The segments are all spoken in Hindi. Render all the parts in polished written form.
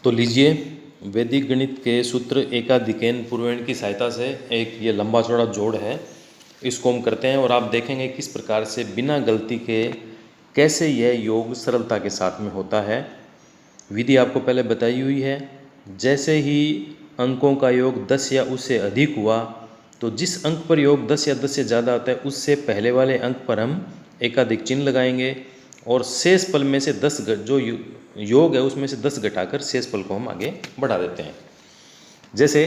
तो लीजिए, वैदिक गणित के सूत्र एकाधिकैन पूर्वेण की सहायता से एक ये लंबा चौड़ा जोड़ है, इसको हम करते हैं और आप देखेंगे किस प्रकार से बिना गलती के कैसे यह योग सरलता के साथ में होता है। विधि आपको पहले बताई हुई है। जैसे ही अंकों का योग 10 या उससे अधिक हुआ तो जिस अंक पर योग 10 या 10 से ज़्यादा आता है उससे पहले वाले अंक पर हम एकाधिक चिन्ह लगाएंगे और शेष पल में से 10 जो योग है उसमें से 10 घटाकर शेष पल को हम आगे बढ़ा देते हैं। जैसे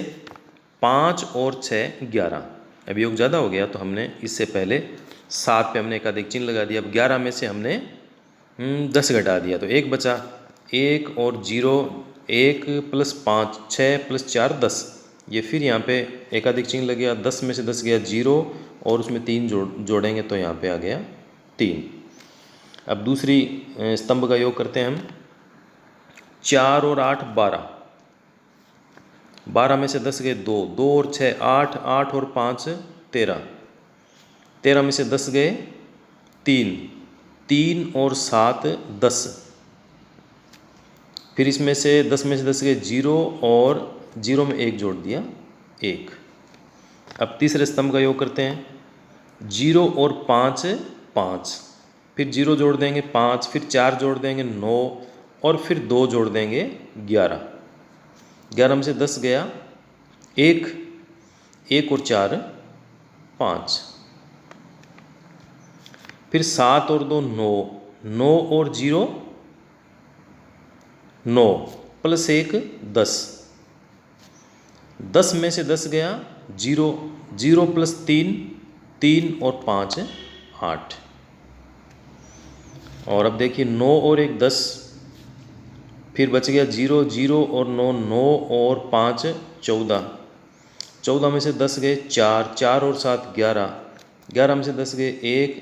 5 और 6 11, अब योग ज़्यादा हो गया तो हमने इससे पहले 7 पे हमने एकाधिक चिन्ह लगा दिया। अब 11 में से हमने 10 घटा दिया तो 1 बचा। 1 और 0, 1 + 5 6 + 4 10, ये फिर यहाँ पे एकाधिक चिन्ह लग गया। 10 में से 10 गया 0 और उसमें 3 जोड़ेंगे तो यहाँ पे आ गया 3। अब दूसरी स्तंभ का योग करते हैं हम। 4 और 8 12, 12 में से 10 गए 2, 2 और 6 8, 8 और 5 13, 13 में से 10 गए 3, 3 और 7 10, फिर इसमें से 10 में से 10 गए 0 और 0 में 1 जोड़ दिया 1। अब तीसरे स्तंभ का योग करते हैं। 0 और 5 5, फिर 0 जोड़ देंगे 5, फिर 4 जोड़ देंगे 9 और फिर 2 जोड़ देंगे 11। 11 में से 10 गया 1, 1 और 4 5, फिर 7 और 2 9, 9 और 0 9 + 1 10, 10 में से 10 गया 0, 0 + 3 3 और 5 8। और अब देखिए 9 और 1 10, फिर बच गया 0, 0 और 9 9 और 5 14, 14 में से 10 गए 4, 4 और 7 11, 11 में से 10 गए 1,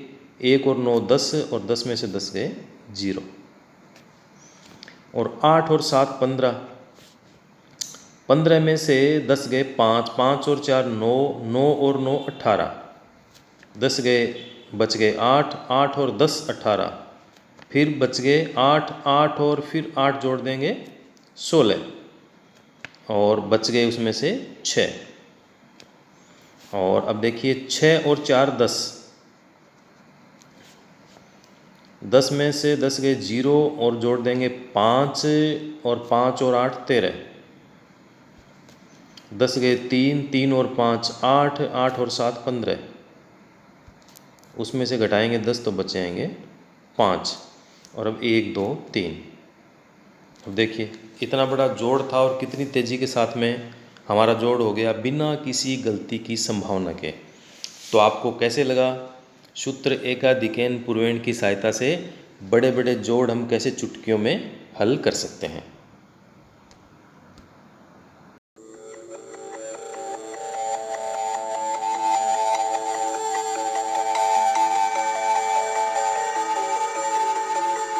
1 और 9 10 और 10 में से 10 गए 0। और 8 और 7 15, 15 में से 10 गए 5, 5 और 4 9, 9 और 9 18, 10 गए बच गए 8, 8 और 10 18, फिर बच गए 8, 8 और फिर 8 जोड़ देंगे 16 और बच गए उसमें से 6। और अब देखिए 6 और 4 10, 10 में से 10 गए 0 और जोड़ देंगे 5 और 5 और 8 13, 10 गए 3, 3 और 5 8, 8 और 7 15, उसमें से घटाएंगे 10 तो बचेंगे 5। और अब 1 2 3। अब देखिए इतना बड़ा जोड़ था और कितनी तेज़ी के साथ में हमारा जोड़ हो गया बिना किसी गलती की संभावना के। तो आपको कैसे लगा? सूत्र एकाधिकैन पूर्वेण की सहायता से बड़े बड़े जोड़ हम कैसे चुटकियों में हल कर सकते हैं।